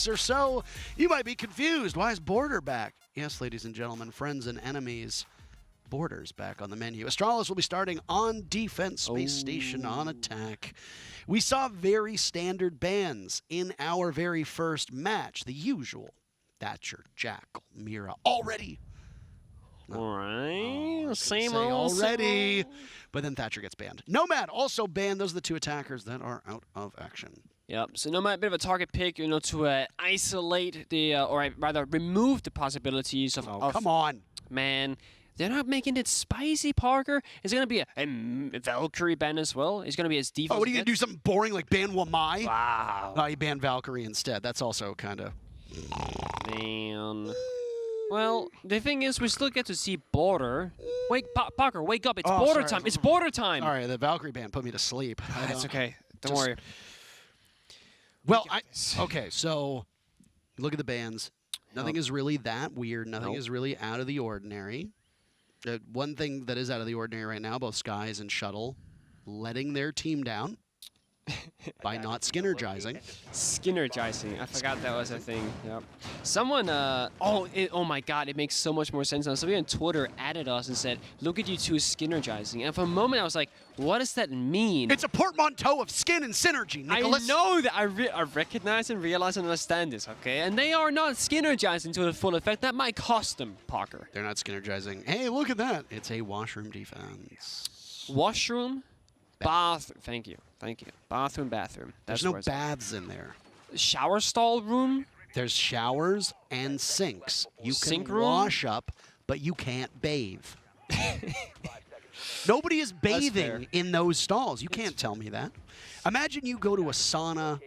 minutes or so, you might be confused. Why is Border back? Yes, ladies and gentlemen, friends and enemies, Border's back on the menu. Astralis will be starting on defense, Spacestation on attack. We saw very standard bans in our very first match. The usual Thatcher, Jackal, Mira already. All right, same old. Already. Same old. But then Thatcher gets banned. Nomad also banned. Those are the two attackers that are out of action. Yep, so Nomad, a bit of a target pick, you know, to isolate the, or rather remove the possibilities of... come on. Man, they're not making it spicy, Parker. Is it going to be a Valkyrie ban as well? Is it going to be his default? Oh, what are you going to do, something boring like ban Wamai? Wow. No, you ban Valkyrie instead. That's also kind of... Man. Well, the thing is, we still get to see Border. Wait, Parker, wake up. It's Border time. It's Border time. All right, the Valkyrie ban put me to sleep. That's okay. Don't worry. Well, okay, so look at the bans. Nothing is really that weird. Nothing is really out of the ordinary. One thing that is out of the ordinary right now, both Skies and Shuttle letting their team down by not Skinnergizing. Skinnergizing. I forgot that was a thing. Yep. Someone, oh my God, it makes so much more sense now. Somebody on Twitter added us and said, look at you two Skinnergizing. And for a moment I was like, what does that mean? It's a portmanteau of skin and synergy, Nicholas. I know that. I recognize and realize and understand this, okay? And they are not Skinnergizing to the full effect. That might cost them, Parker. They're not Skinnergizing. Hey, look at that. It's a washroom defense. Washroom? Bath. Thank you. Thank you. Bathroom. There's no baths in there. Shower stall room? There's showers and sinks. You Sink can room? wash up, but you can't bathe. Nobody is bathing in those stalls. You can't tell me that. Imagine you go to a sauna,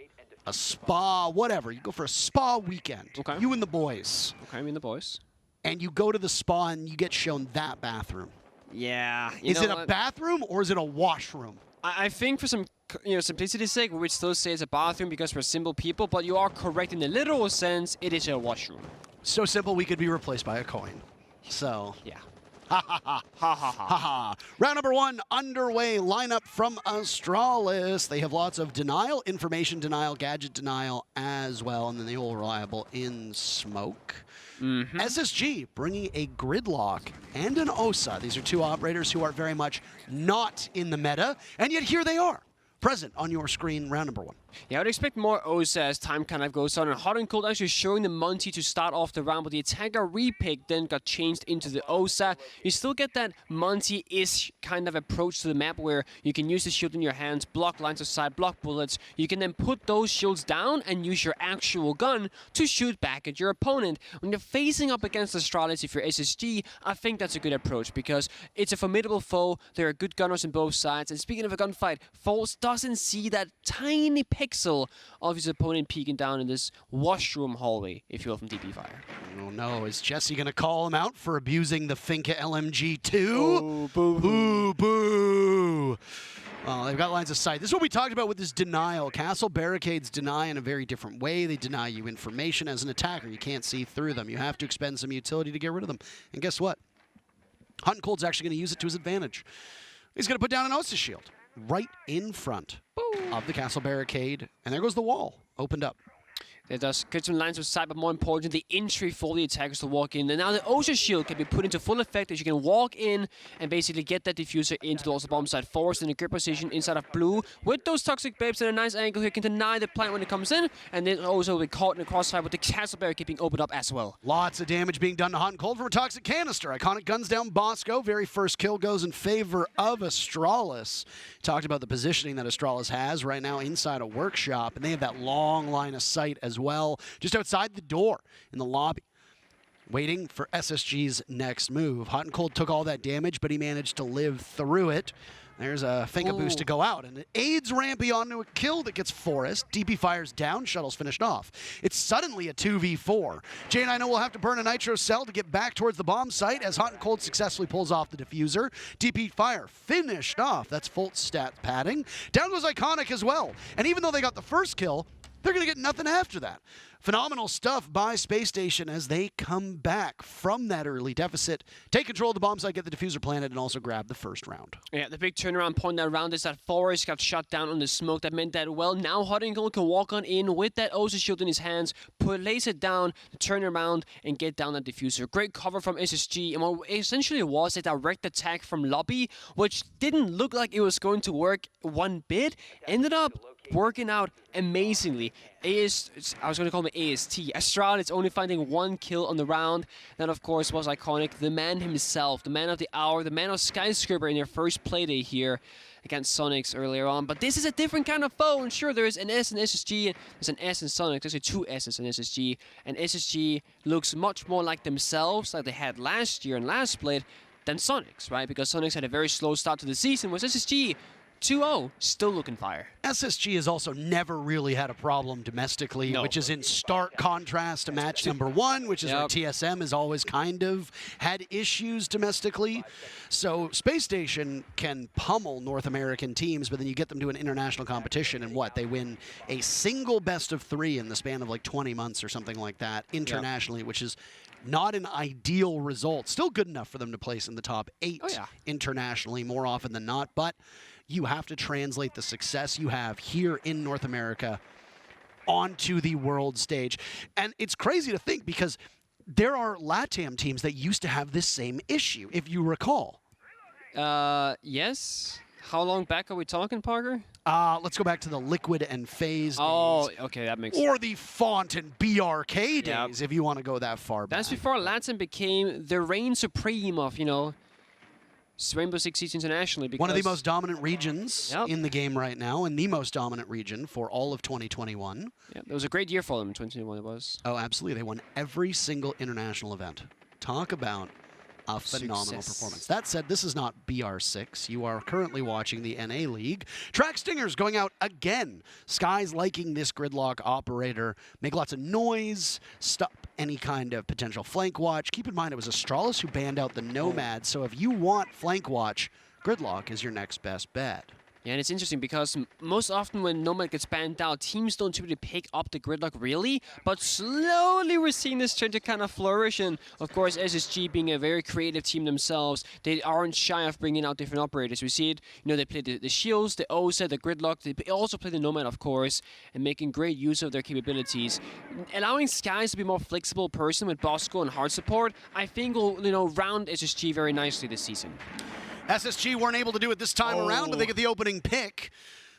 a spa, whatever. You go for a spa weekend. Okay. You and the boys. Okay, I mean the boys. And you go to the spa and you get shown that bathroom. Yeah. Is it a bathroom or is it a washroom? I think for some, simplicity's sake, we would still say it's a bathroom because we're simple people, but you are correct in the literal sense, it is a washroom. So simple we could be replaced by a coin. So. Yeah. Ha ha ha. Ha ha ha ha. Round number 1 underway. Lineup from Astralis. They have lots of denial, information denial, gadget denial as well, and then the all reliable in smoke. SSG bringing a gridlock and an OSA. These are two operators who are very much not in the meta, and yet here they are, present on your screen, round number 1. Yeah, I would expect more OSA as time kind of goes on. And Hot and Cold actually showing the Monty to start off the round, but the attacker repick then got changed into the OSA. You still get that Monty-ish kind of approach to the map where you can use the shield in your hands, block lines of sight, block bullets. You can then put those shields down and use your actual gun to shoot back at your opponent. When you're facing up against Astralis, if you're SSG, I think that's a good approach because it's a formidable foe. There are good gunners on both sides. And speaking of a gunfight, False doesn't see that tiny pixel of his opponent peeking down in this washroom hallway, if you will, from DP Fire. Oh no, is Jesse going to call him out for abusing the Finka LMG2? Oh, boo. Boo, boo. Well, they've got lines of sight. This is what we talked about with this denial. Castle barricades deny in a very different way. They deny you information as an attacker. You can't see through them. You have to expend some utility to get rid of them. And guess what? Hot and Cold's actually going to use it to his advantage. He's going to put down an OSA shield right in front of the castle barricade. And there goes the wall, opened up. It does get some lines of sight, but more important, the entry for the attackers to walk in. And now the OSA shield can be put into full effect as you can walk in and basically get that diffuser into the OSA bomb site. Forest in a good position inside of blue with those toxic babes in a nice angle here. Can deny the plant when it comes in, and then also will be caught in a crossfire with the castle barricade being opened up as well. Lots of damage being done to Hot and Cold from a toxic canister. Iconic guns down Bosco. Very first kill goes in favor of Astralis. Talked about the positioning that Astralis has right now inside a workshop, and they have that long line of sight as well, just outside the door in the lobby, waiting for SSG's next move. Hot and Cold took all that damage, but he managed to live through it. There's a Finka boost to go out, and it aids Rampy onto a kill that gets Forest. DP fires down, Shuttle's finished off. It's suddenly a 2v4. J9 will have to burn a Nitro cell to get back towards the bomb site as Hot and Cold successfully pulls off the diffuser. DP fire finished off. That's full stat padding. Down goes Iconic as well. And even though they got the first kill, they're going to get nothing after that. Phenomenal stuff by Space Station as they come back from that early deficit, take control of the bomb site, get the diffuser planted, and also grab the first round. Yeah, the big turnaround point that round is that Forest got shut down on the smoke. That meant that, well, now Hot and Cold can walk on in with that Osa shield in his hands, lace it down, turn around, and get down that diffuser. Great cover from SSG, and what essentially was a direct attack from Lobby, which didn't look like it was going to work one bit, ended up working out amazingly. I was going to call him AST. Astralis only finding 1 kill on the round. That, of course, was iconic. The man himself, the man of the hour, the man of Skyscraper in their first Playday here against Sonics earlier on. But this is a different kind of foe. And sure, there is an S in SSG, there's an S in Sonics. There's 2 S's in SSG. And SSG looks much more like themselves, like they had last year and last split, than Sonics, right? Because Sonics had a very slow start to the season, whereas SSG 2-0, still looking fire. SSG has also never really had a problem domestically, which is in stark contrast to match number 1, which is where TSM has always kind of had issues domestically. So Space Station can pummel North American teams, but then you get them to an international competition, and what? They win a single best of 3 in the span of like 20 months or something like that internationally, which is not an ideal result. Still good enough for them to place in the top 8 internationally more often than not, but you have to translate the success you have here in North America onto the world stage. And it's crazy to think because there are LATAM teams that used to have this same issue, if you recall. Yes. How long back are we talking, Parker? Let's go back to the Liquid and FaZe days. Oh, okay, that makes sense. Or the Font and BRK days, if you want to go that far back. That's before LATAM became the reign supreme of, Rainbow Six Siege internationally. One of the most dominant regions in the game right now, and the most dominant region for all of 2021. Yeah, it was a great year for them in 2021, it was. Oh, absolutely. They won every single international event. Talk about a phenomenal performance. That said, this is not BR6. You are currently watching the NA League. Track Stingers going out again. Sky's liking this gridlock operator. Make lots of noise. Stop any kind of potential flank watch. Keep in mind, it was Astralis who banned out the Nomad, so if you want flank watch, gridlock is your next best bet. Yeah, and it's interesting because most often when Nomad gets banned out, teams don't typically pick up the gridlock really, but slowly we're seeing this trend to kind of flourish, and of course SSG being a very creative team themselves, they aren't shy of bringing out different operators. We see it, they play the shields, the OSA, the gridlock, they also play the Nomad of course, and making great use of their capabilities. Allowing Skies to be more flexible person with Bosco and hard support, I think will, round SSG very nicely this season. SSG weren't able to do it this time around, but they get the opening pick.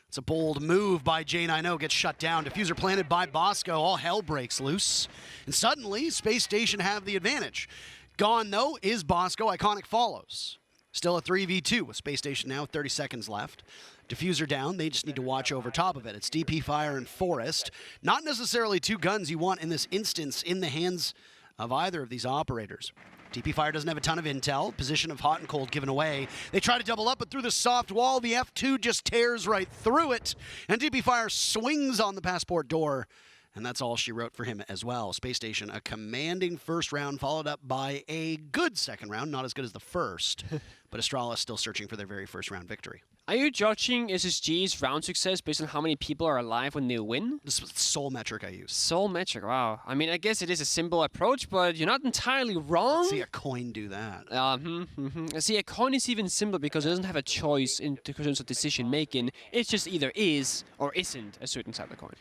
It's a bold move by J90, gets shut down. Diffuser planted by Bosco. All hell breaks loose. And suddenly, Space Station have the advantage. Gone, though, is Bosco. Iconic follows. Still a 3v2 with Space Station now, 30 seconds left. Diffuser down, they just need to watch over top of it. It's DP Fire and Forest. Not necessarily 2 guns you want in this instance in the hands of either of these operators. DP Fire doesn't have a ton of intel. Position of Hot and Cold given away. They try to double up, but through the soft wall, the F2 just tears right through it. And DP Fire swings on the passport door. And that's all she wrote for him as well. Space Station, a commanding first round, followed up by a good second round. Not as good as the first, but Astralis still searching for their very first round victory. Are you judging SSG's round success based on how many people are alive when they win? This is the sole metric I use. Sole metric, wow. I mean, I guess it is a simple approach, but you're not entirely wrong. Let's see a coin do that. See, a coin is even simpler because it doesn't have a choice in terms of decision making. It just either is or isn't a certain type of coin.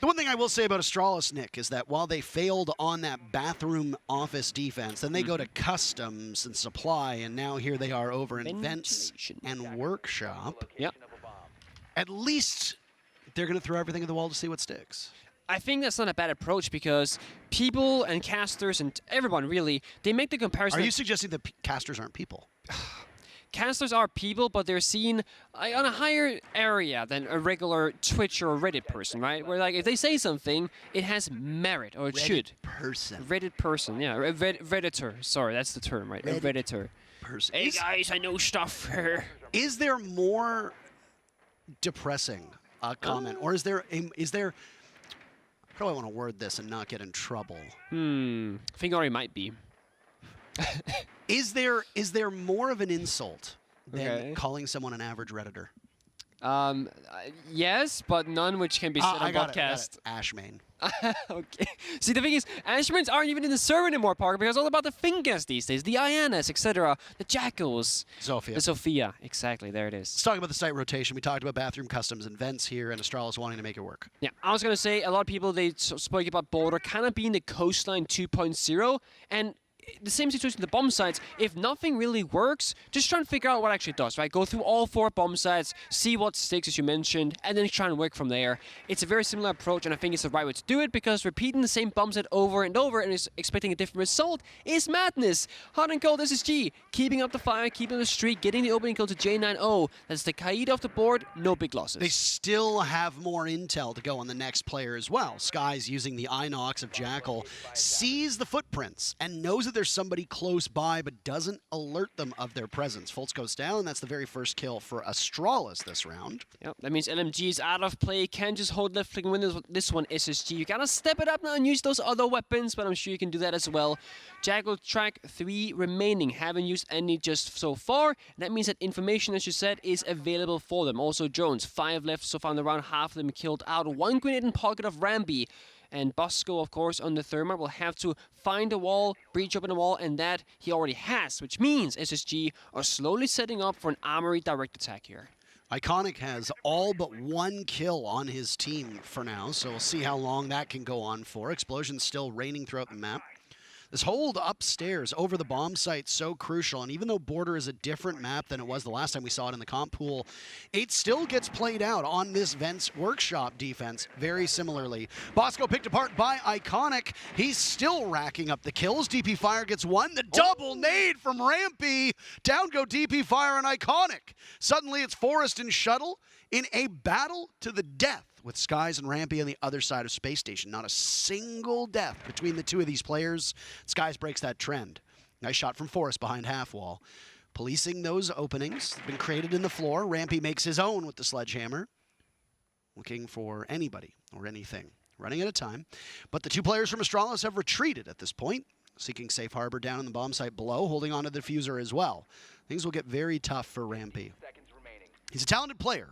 The one thing I will say about Astralis, Nick, is that while they failed on that bathroom office defense, then they go to customs and supply, and now here they are over in vents and workshop. Yep. At least they're going to throw everything at the wall to see what sticks. I think that's not a bad approach because people and casters and everyone really, they make the comparison. Are you suggesting that casters aren't people? Casters are people, but they're seen on a higher area than a regular Twitch or Reddit person, right? Where, like, if they say something, it has merit, or it should. Reddit person, yeah. Redditor. Sorry, that's the term, right? A Redditor. Person. Hey, guys, I know stuff. Is there more depressing comment? Or is there... How do I want to word this and not get in trouble? I think already might be. Is there more of an insult than calling someone an average Redditor? Yes, but none which can be said on I got podcast. it. Ashmain. Okay. See, the thing is, Ashmans aren't even in the server anymore, Parker, because it's all about the Fingers these days, the Ianas, etc., the Jackals. Zofia. The Sophia, exactly, there it is. Let's talk about the site rotation. We talked about bathroom customs and vents here, and Astralis wanting to make it work. Yeah, I was going to say, a lot of people, they spoke about Border kind of being the coastline 2.0, and the same situation with the bomb sites. If nothing really works, just try and figure out what actually does, right? Go through all 4 bomb sites, see what sticks, as you mentioned, and then try and work from there. It's a very similar approach, and I think it's the right way to do it, because repeating the same bomb set over and over and expecting a different result is madness. Hot and cold SSG, keeping up the fire, keeping the streak, getting the opening kill to J9O. That's the Kaid off the board, no big losses. They still have more intel to go on the next player as well. Sky's using the Inox of Jackal, sees the footprints, and knows that there's somebody close by, but doesn't alert them of their presence. Fultz goes down. That's the very first kill for Astralis this round. Yep, that means LMG is out of play. Can't just hold left click and win this one, SSG. You gotta step it up now and use those other weapons, but I'm sure you can do that as well. Jackal track 3 remaining. Haven't used any just so far. That means that information, as you said, is available for them. Also drones, 5 left so far in the round. Half of them killed out. 1 grenade in pocket of Ramby. And Bosco, of course, on the Thermite will have to find a wall, breach open a wall, and that he already has, which means SSG are slowly setting up for an armory direct attack here. Iconic has all but 1 kill on his team for now, so we'll see how long that can go on for. Explosions still raining throughout the map. This hold upstairs over the bomb site so crucial, and even though Border is a different map than it was the last time we saw it in the comp pool, it still gets played out on this Vents Workshop defense very similarly. Bosco picked apart by Iconic. He's still racking up the kills. DP Fire gets 1. The double nade from Rampy. Down go DP Fire and Iconic. Suddenly it's Forest and Shuttle in a battle to the death, with Skies and Rampy on the other side of Space Station. Not a single death between the 2 of these players. Skies breaks that trend. Nice shot from Forrest behind half wall. Policing those openings. Been created in the floor. Rampy makes his own with the sledgehammer. Looking for anybody or anything. Running out of time. But the 2 players from Astralis have retreated at this point. Seeking safe harbor down in the bomb site below. Holding on to the diffuser as well. Things will get very tough for Rampy. He's a talented player,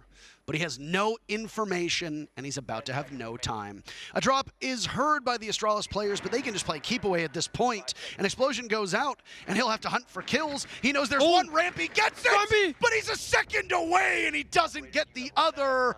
but he has no information, and he's about to have no time. A drop is heard by the Astralis players, but they can just play keep away at this point. An explosion goes out, and he'll have to hunt for kills. He knows there's one. Rampy gets it, Rampy! But he's a second away, and he doesn't get the other.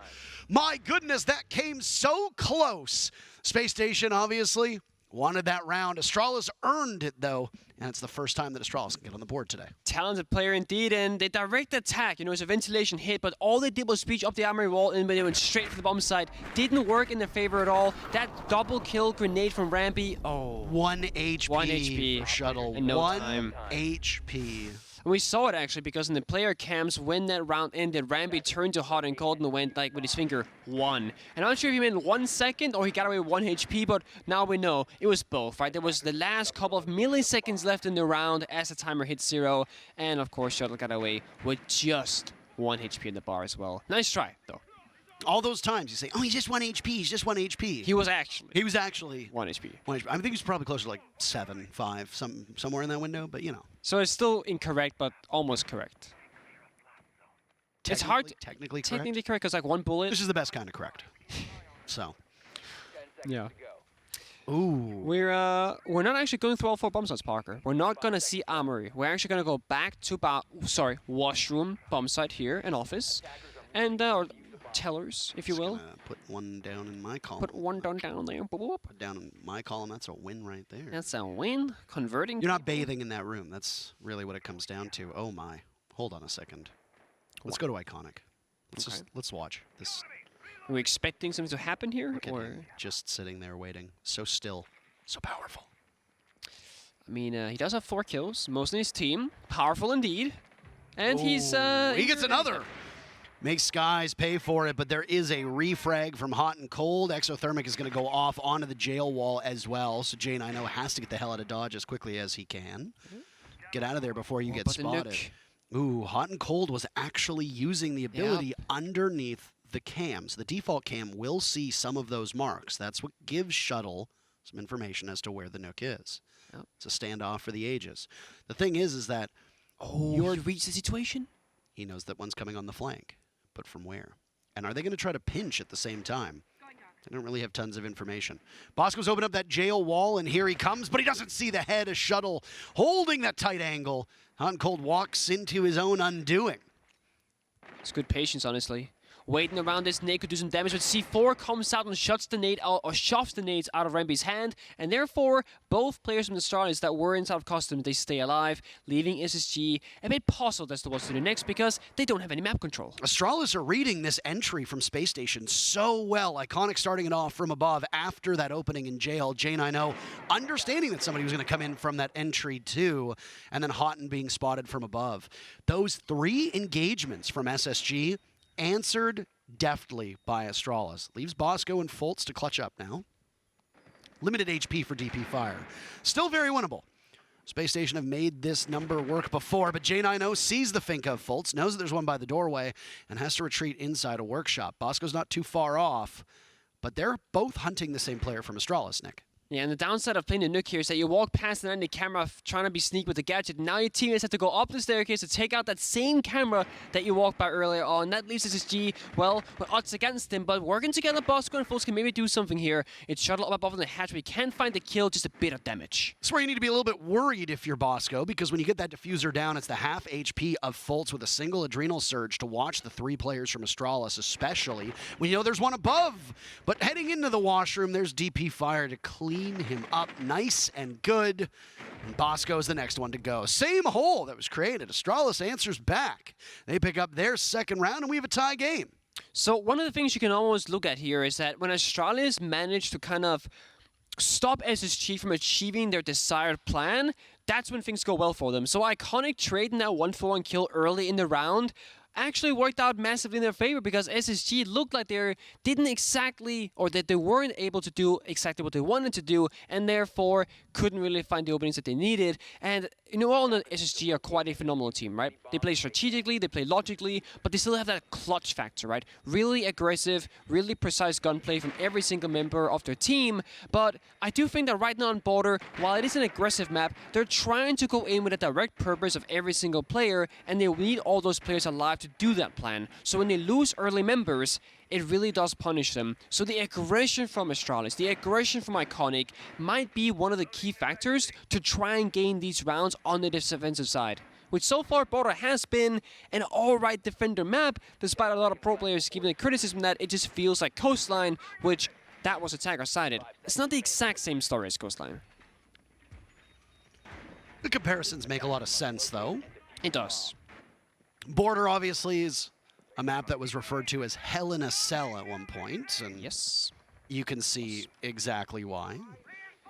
My goodness, that came so close. Space Station, obviously, wanted that round. Astralis earned it, though, and it's the first time that Astralis can get on the board today. Talented player indeed, and they direct attack. You know, it's a ventilation hit, but all they did was breach up the armory wall, and they went straight for the bomb site. Didn't work in their favor at all. That double kill grenade from Rampy. Oh. 1 HP. 1 HP. For Shuttle. In no 1 time. HP. And we saw it actually, because in the player cams, when that round ended, Rampy turned to Hot and Cold and went like with his finger 1. And I'm not sure if he meant 1 second or he got away with 1 HP, but now we know it was both, right? There was the last couple of milliseconds left in the round as the timer hit 0, and of course Shuttle got away with just 1 HP in the bar as well. Nice try, though. All those times you say, oh, he's just 1 HP, he's just 1 HP. He was actually 1 HP. 1 HP. I think he's probably closer to like 7, 5, somewhere in that window, but you know. So it's still incorrect, but almost correct. It's hard. Technically correct. Technically correct, because like 1 bullet. This is the best kind of correct. So. Yeah. Ooh. We're not actually going through all 4 bomb sites, Parker. We're not gonna see armory. We're actually gonna go back to washroom bomb site here, an office, and or tellers, if you will. Put 1 down in my column. Put 1 down there. Boop, boop. Put down in my column. That's a win right there. That's a win. Converting. You're not bathing in that room. That's really what it comes down to. Oh my. Hold on a second. Let's go to Iconic. Let's watch this. Are we expecting something to happen here, Look at or him, just sitting there waiting, so still, so powerful. I mean, he does have 4 kills, most in his team. Powerful indeed, and he's he gets another. Makes Skies pay for it, but there is a refrag from Hot and Cold. Exothermic is going to go off onto the jail wall as well, so J9O has to get the hell out of Dodge as quickly as he can. Get out of there before you get spotted. Ooh, Hot and Cold was actually using the ability underneath the cams. The default cam will see some of those marks. That's what gives Shuttle some information as to where the Nook is. Yep. It's a standoff for the ages. The thing is that you reached the situation? He knows that one's coming on the flank. but from where? And are they going to try to pinch at the same time? I don't really have tons of information. Bosco's opened up that jail wall, and here he comes, but he doesn't see the head. A shuttle holding that tight angle. Hot and Cold walks into his own undoing. It's good patience, honestly. Waiting around this nade could do some damage, but C4 comes out and shuts the nade out, or shoves the nades out of Remby's hand, and therefore, both players from the Astralis that were inside of Custom, they stay alive, leaving SSG a bit puzzled as to what to do next because they don't have any map control. Astralis are reading this entry from Space Station so well. Iconic starting it off from above after that opening in jail. J9O understanding that somebody was going to come in from that entry too, and then Houghton being spotted from above. Those 3 engagements from SSG answered deftly by Astralis. Leaves Bosco and Fultz to clutch up now. Limited HP for DP Fire. Still very winnable. Space Station have made this number work before, but J9O sees the fink of Fultz, knows that there's one by the doorway, and has to retreat inside a workshop. Bosco's not too far off, but they're both hunting the same player from Astralis, Nick. Yeah, and the downside of playing the Nuke here is that you walk past an enemy camera trying to be sneak with the gadget. Now your teammates have to go up the staircase to take out that same camera that you walked by earlier on. That leaves SSG, well, with odds against him, but working together, Bosco and Fultz can maybe do something here. It's shuttle up above on the hatch, but he can't find the kill, just a bit of damage. That's where you need to be a little bit worried if you're Bosco, because when you get that diffuser down, it's the half HP of Fultz with a single adrenal surge to watch the 3 players from Astralis, especially when you know there's one above. But heading into the washroom, there's DP Fire to clean him up nice and good. And Bosco's the next one to go. Same hole that was created. Astralis answers back. They pick up their second round, and we have a tie game. So one of the things you can almost look at here is that when Astralis managed to kind of stop SSG from achieving their desired plan, that's when things go well for them. So Iconic trading that 1-for-1 kill early in the round actually worked out massively in their favor because SSG looked like they didn't exactly, or that they weren't able to do exactly what they wanted to do, and therefore couldn't really find the openings that they needed. And you know, all the SSG are quite a phenomenal team, right? They play strategically, they play logically, but they still have that clutch factor, right? Really aggressive, really precise gunplay from every single member of their team. But I do think that right now on Border, while it is an aggressive map, they're trying to go in with a direct purpose of every single player, and they need all those players alive to do that plan. So when they lose early members, it really does punish them. So the aggression from Astralis, the aggression from Iconic might be one of the key factors to try and gain these rounds on the defensive side. Which so far Border has been an alright defender map, despite a lot of pro players giving the criticism that it just feels like Coastline, which that was attacker-sided. It's not the exact same story as Coastline. The comparisons make a lot of sense, though. It does. Border, obviously, is a map that was referred to as Hell in a Cell at one point, and yes, you can see exactly why.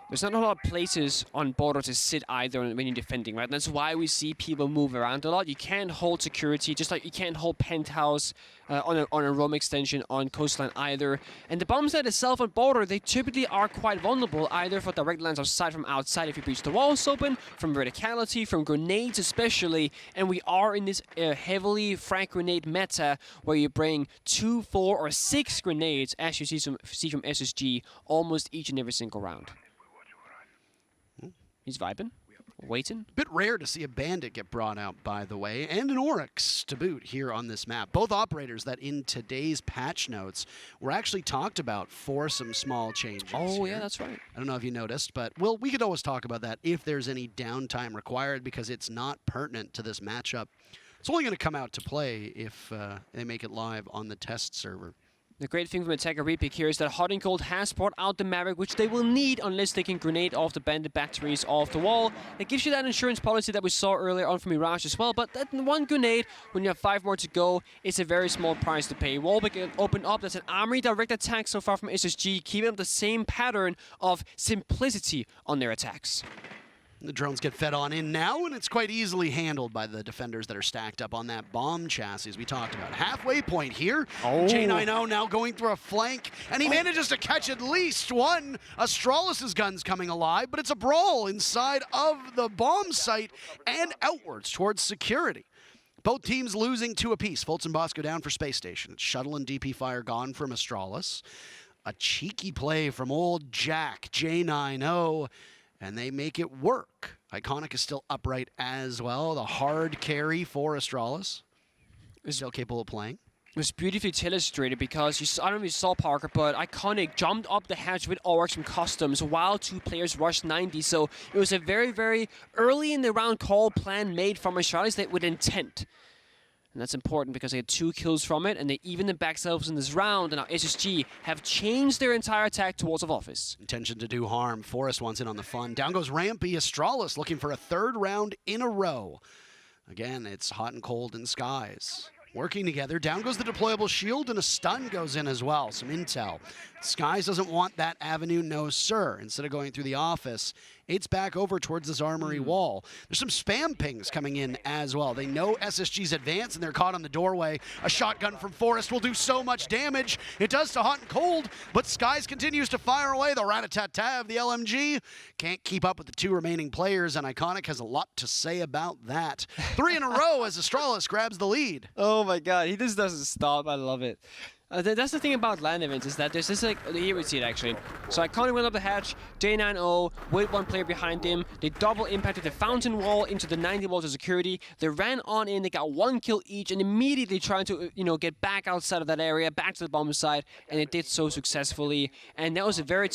There's not a lot of places on Border to sit either when you're defending, right? And that's why we see people move around a lot. You can't hold security, just like you can't hold Penthouse on a roam extension on Coastline either. And the bomb site itself on Border, they typically are quite vulnerable, either for direct lines of sight from outside if you breach the walls open, from verticality, from grenades especially. And we are in this heavily frag grenade meta where you bring 2, 4, or 6 grenades, as you see from SSG, almost each and every single round. He's vibing, waiting. Bit rare to see a Bandit get brought out, by the way, and an Oryx to boot here on this map. Both operators that in today's patch notes were actually talked about for some small changes. Oh, here. yeah, that's right. I don't know if you noticed, but well, we could always talk about that if there's any downtime required because it's not pertinent to this matchup. It's only going to come out to play if they make it live on the test server. The great thing from Attacker Repick here is that Hot and Cold has brought out the Maverick, which they will need unless they can grenade off the Bandit batteries off the wall. It gives you that insurance policy that we saw earlier on from Mirage as well, but that one grenade, when you have 5 more to go, is a very small price to pay. Wallback can open up. That's an armory direct attack so far from SSG, keeping up the same pattern of simplicity on their attacks. The drones get fed on in now, and it's quite easily handled by the defenders that are stacked up on that bomb chassis we talked about. Halfway point here. Oh. J9O now going through a flank, and he manages to catch at least one. Astralis' gun's coming alive, but it's a brawl inside of the bomb site and outwards towards security. Both teams losing 2 apiece. Fultz and Bosco down for Space Station. It's Shuttle and DP Fire gone from Astralis. A cheeky play from old Jack, J9O. And they make it work. Iconic is still upright as well. The hard carry for Astralis is still capable of playing. It was beautifully illustrated because I don't know if you saw, Parker, but Iconic jumped up the hatch with Oryx from Customs while 2 players rushed 90. So it was a very, very early in the round call plan made from Astralis that with intent. And that's important because they had 2 kills from it, and they evened the back selves in this round, and now SSG have changed their entire attack towards of office. Intention to do harm. Forest wants in on the fun. Down goes Rampy. Astralis looking for a 3rd round in a row. Again, it's hot and cold in skies. Working together. Down goes the deployable shield, and a stun goes in as well. Some intel. Skies doesn't want that avenue, no sir. Instead of going through the office, it's back over towards this armory wall. There's some spam pings coming in as well. They know SSG's advance, and they're caught on the doorway. A shotgun from Forest will do so much damage. It does to Hot and Cold, but Skies continues to fire away. The rat-a-tat-tat of the LMG can't keep up with the 2 remaining players, and Iconic has a lot to say about that. 3 in a row as Astralis grabs the lead. Oh my god, he just doesn't stop. I love it. That's the thing about LAN events, is that there's this, like, here we see it actually. So Iconic went up the hatch, J9O with 1 player behind him. They double impacted the fountain wall into the 90 walls of security. They ran on in, they got 1 kill each, and immediately trying to, get back outside of that area, back to the bomb site, and they did so successfully. And that was a very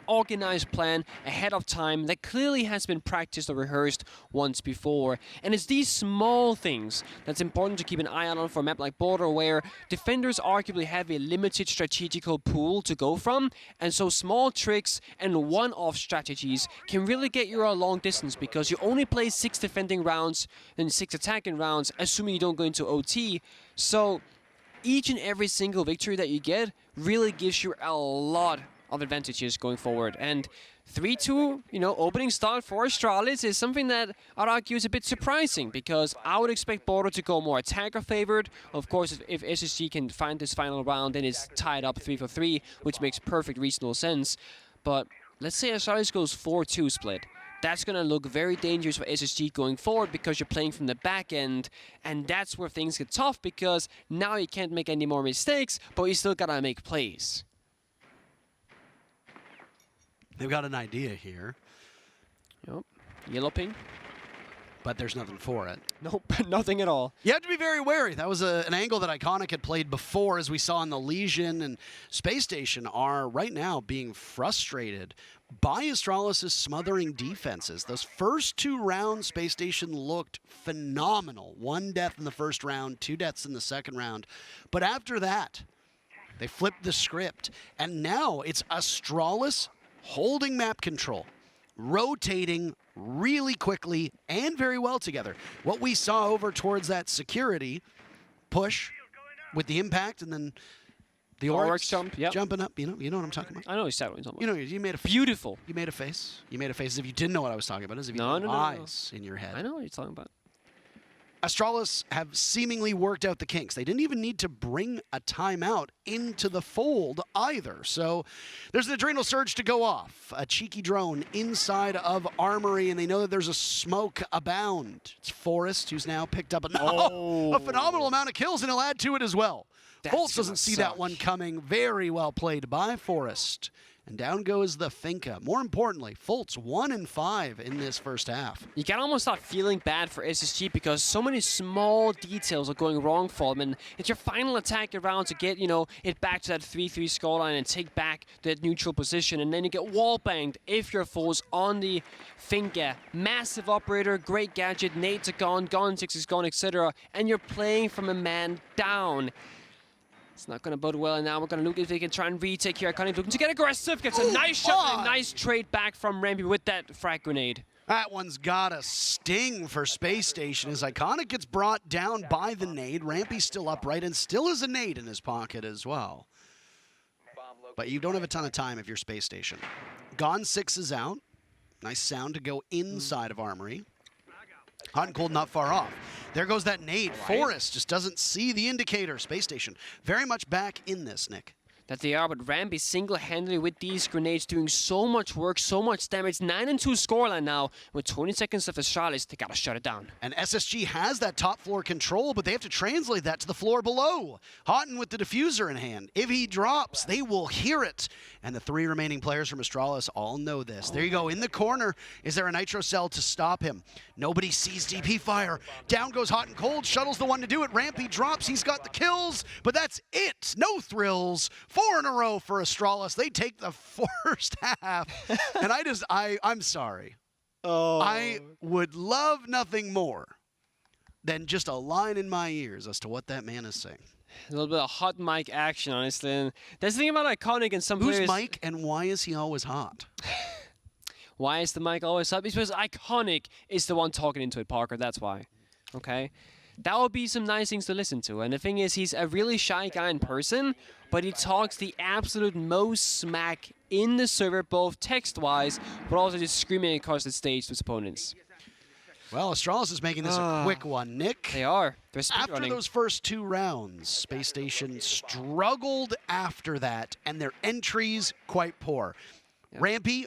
organized plan ahead of time that clearly has been practiced or rehearsed once before. And it's these small things that's important to keep an eye out on for a map like Border, where defenders arguably have a limited strategical pool to go from, and so small tricks and one-off strategies can really get you a long distance, because you only play 6 defending rounds and 6 attacking rounds, assuming you don't go into OT. So each and every single victory that you get really gives you a lot of advantages going forward. And 3-2, opening start for Astralis is something that I'd argue is a bit surprising, because I would expect Border to go more attacker favored. Of course, if SSG can find this final round, then it's tied up 3-3, which makes perfect reasonable sense. But let's say Astralis goes 4-2 split. That's going to look very dangerous for SSG going forward, because you're playing from the back end, and that's where things get tough, because now you can't make any more mistakes, but you still got to make plays. They've got an idea here. Yep. Yellow ping. But there's nothing for it. Nope, nothing at all. You have to be very wary. That was an angle that Iconic had played before, as we saw in the Legion, and Spacestation are right now being frustrated by Astralis' smothering defenses. Those first 2 rounds, Spacestation looked phenomenal. 1 death in the first round, 2 deaths in the second round. But after that, they flipped the script, and now it's Astralis holding map control, rotating really quickly and very well together. What we saw over towards that security push with the impact, and then the Oryx jump, yep. Jumping up. You know what I'm talking about? I know exactly what you're talking about. You made a beautiful. You made a face. You made a face as if you didn't know what I was talking about, as if you had eyes in your head. I know what you're talking about. Astralis have seemingly worked out the kinks. They didn't even need to bring a timeout into the fold either. So there's an adrenal surge to go off. A cheeky drone inside of Armory, and they know that there's a smoke abound. It's Forest, who's now picked up a phenomenal amount of kills, and he'll add to it as well. Fultz doesn't see that one coming. Very well played by Forest. And down goes the Finca. More importantly, Fultz 1-5 in this first half. You can almost start feeling bad for SSG, because so many small details are going wrong for them. And it's your final attack around to get, it back to that 3-3 scoreline and take back that neutral position. And then you get wall banged if your foes on the Finca. Massive operator, great gadget, nades are gone, Gun 6 is gone, etc. And you're playing from a man down. It's not going to bode well, and now we're going to look if they can try and retake here. Iconic looking to get aggressive, gets a nice shot and a nice trade back from Rampy with that frag grenade. That one's got a sting for Spacestation as Iconic gets brought down by the nade. Rampy's still upright and still has a nade in his pocket as well. But you don't have a ton of time if you're Spacestation. Gon 6 is out. Nice sound to go inside of Armory. Hot and Cold not far off. There goes that nade. Forest just doesn't see the indicator. Spacestation very much back in this, Nick. that they are, but Rampy single-handedly with these grenades doing so much work, so much damage. 9-2 scoreline now. With 20 seconds left, Astralis, they gotta shut it down. And SSG has that top floor control, but they have to translate that to the floor below. Houghton with the diffuser in hand. If he drops, they will hear it. And the 3 remaining players from Astralis all know this. There you go, in the corner. Is there a nitro cell to stop him? Nobody sees DP fire. Down goes Hot and Cold, shuttles the one to do it. Rampy drops, he's got the kills, but that's it. No thrills. 4 in a row for Astralis. They take the first half. And I'm sorry. Oh. I would love nothing more than just a line in my ears as to what that man is saying. A little bit of hot mic action, honestly. And that's the thing about Iconic and some players. Who's Mike and why is he always hot? Why is the mic always up? Because Iconic is the one talking into it, Parker. That's why. Okay? That would be some nice things to listen to. And the thing is, he's a really shy guy in person, but he talks the absolute most smack in the server, both text-wise, but also just screaming across the stage to his opponents. Well, Astralis is making this a quick one, Nick. They are. They're After speedrunning. those first 2 rounds, Spacestation struggled after that, and their entries quite poor. Yeah. Rampy,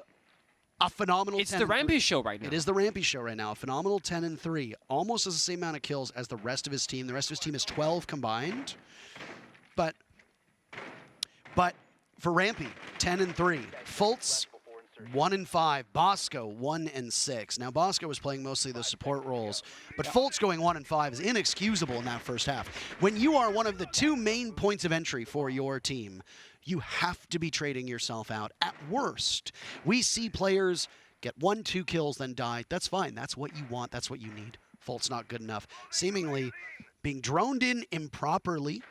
a phenomenal 10-3. It's the Rampy show right now. It is the Rampy show right now. A phenomenal 10-3. Almost has the same amount of kills as the rest of his team. The rest of his team is 12 combined. But for Rampy, 10-3. Fultz, 1-5. Bosco, 1-6. Now, Bosco was playing mostly the support roles, but Fultz going 1-5 is inexcusable in that first half. When you are one of the 2 main points of entry for your team, you have to be trading yourself out. At worst, we see players get 1-2 kills, then die. That's fine. That's what you want. That's what you need. Fultz not good enough. Seemingly being droned in improperly,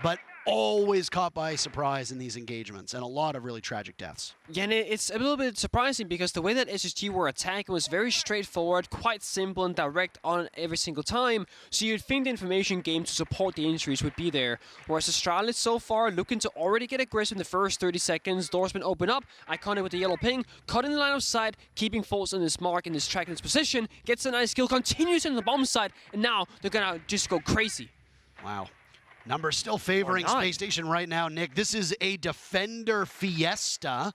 but always caught by surprise in these engagements, and a lot of really tragic deaths. Yeah, and it's a little bit surprising because the way that SSG were attacking was very straightforward, quite simple and direct on every single time, so you'd think the information game to support the injuries would be there. Whereas Astralis so far looking to already get aggressive in the first 30 seconds, doors been open up, Iconic with the yellow ping, cutting the line of sight, keeping Fultz on this mark, in this track, in this position, gets a nice kill, continues in the bomb side, and now they're gonna just go crazy. Wow. Numbers still favoring Spacestation right now, Nick. This is a defender fiesta.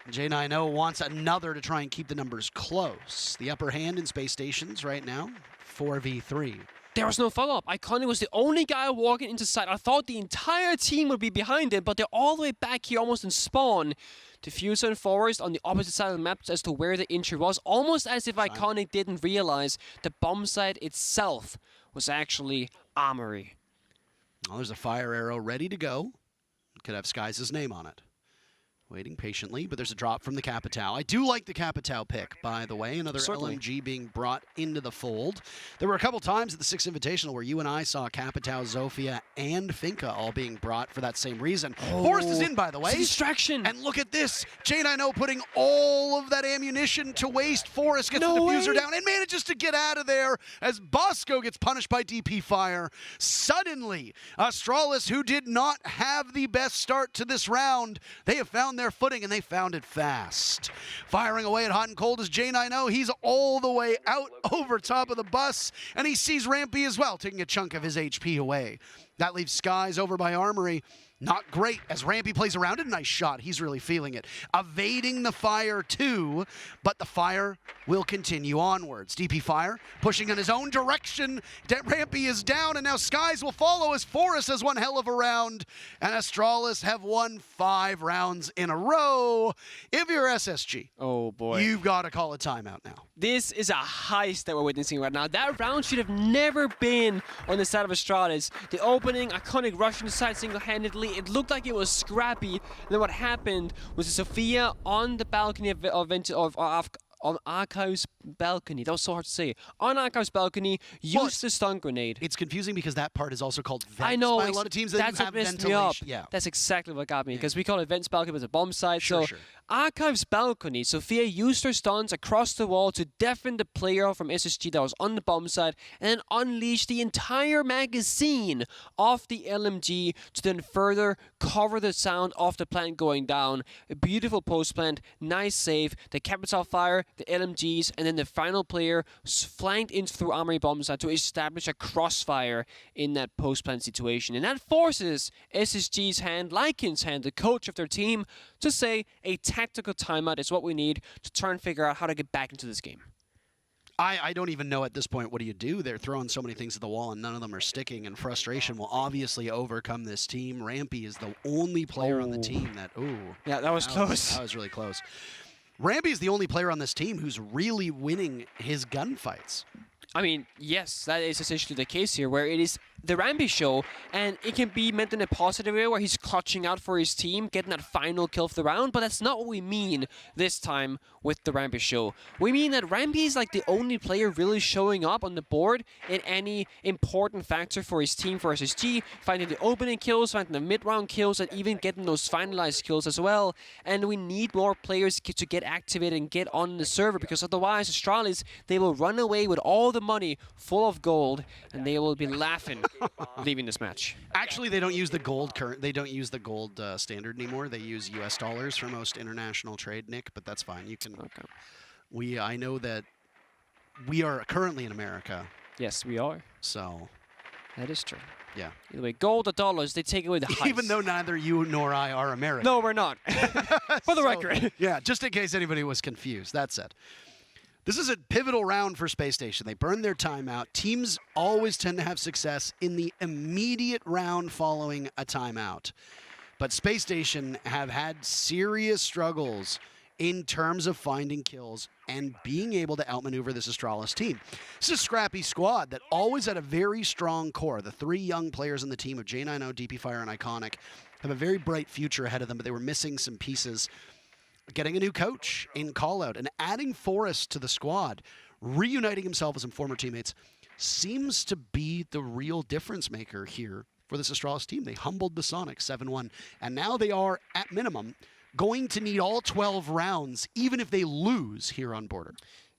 J90 wants another to try and keep the numbers close. The upper hand in Spacestations right now, 4v3. There was no follow-up. Iconic was the only guy walking into sight. I thought the entire team would be behind it, but they're all the way back here, almost in spawn. Diffuser and Forest on the opposite side of the map as to where the injury was, almost as if Iconic didn't realize the bomb site itself was actually Armory. Well, there's a fire arrow ready to go. Could have Skies' name on it. Waiting patiently, but there's a drop from the Capitao. I do like the Capitao pick, by the way. Another LMG being brought into the fold. There were a couple times at the 6th Invitational where you and I saw Capitao, Zofia, and Finka all being brought for that same reason. Forrest is in, by the way. It's a distraction. And look at this. J90 putting all of that ammunition to waste. Forrest gets the diffuser down and manages to get out of there as Bosco gets punished by DP fire. Suddenly, Astralis, who did not have the best start to this round, they have found their footing, and they found it fast. Firing away at Hot and Cold is J90. He's all the way out over top of the bus, and he sees Rampy as well, taking a chunk of his HP away. That leaves Skies over by Armory. Not great, as Rampy plays around it. A nice shot. He's really feeling it. Evading the fire, too, but the fire will continue onwards. DP Fire pushing in his own direction. Rampy is down, and now Skies will follow as Forrest has one hell of a round, and Astralis have won 5 rounds in a row. If you're SSG, oh boy, you've got to call a timeout now. This is a heist that we're witnessing right now. That round should have never been on the side of Astralis. The opening, Iconic rushing the side single-handedly. It looked like it was scrappy. And then what happened was Sophia on the balcony on Archive's balcony. That was so hard to say. On Archive's balcony, used the stun grenade. It's confusing because that part is also called vents. I know. By a lot of teams that that's you have what messed ventilation. me up. Yeah. That's exactly what got me, because we call it vents balcony, but it's a bomb site. Sure. Archive's balcony, Sophia used her stuns across the wall to deafen the player from SSG that was on the bomb side and then unleash the entire magazine of the LMG to then further cover the sound of the plant going down. A beautiful post plant, nice save, the capital fire, the LMGs, and then the final player flanked in through armory bomb side to establish a crossfire in that post plant situation. And that forces SSG's hand, Lycan's hand, the coach of their team, to say a tactical timeout is what we need to try and figure out how to get back into this game. I don't even know at this point, what do you do? They're throwing so many things at the wall and none of them are sticking, and frustration will obviously overcome this team. Rampy is the only player on the team that, yeah, that was close. That was really close. Rampy is the only player on this team who's really winning his gunfights. I mean, yes, that is essentially the case here, where it is the Rampy show, and it can be meant in a positive way, where he's clutching out for his team, getting that final kill of the round, but that's not what we mean this time with the Rampy show. We mean that Rampy is like the only player really showing up on the board in any important factor for his team, for SSG, finding the opening kills, finding the mid-round kills, and even getting those finalized kills as well. And we need more players to get activated and get on the server, because otherwise Astralis, they will run away with all the money full of gold, and they will be laughing leaving this match. Actually, they don't use the gold standard anymore. They use US dollars for most international trade, Nick, but that's fine. You can I know that we are currently in America. Yes, we are. So that is true. Yeah. Either way, gold or dollars, they take away the highs. Even though neither you nor I are American. No, we're not. For the record. Yeah, just in case anybody was confused. That's it. This is a pivotal round for Space Station. They burn their timeout. Teams always tend to have success in the immediate round following a timeout. But Space Station have had serious struggles in terms of finding kills and being able to outmaneuver this Astralis team. This is a scrappy squad that always had a very strong core. The three young players on the team of J90, DP Fire, and Iconic have a very bright future ahead of them, but they were missing some pieces. Getting a new coach in Callout and adding Forrest to the squad, reuniting himself with some former teammates, seems to be the real difference maker here for this Astralis team. They humbled the Sonics 7-1, and now they are, at minimum, going to need all 12 rounds, even if they lose here on Border.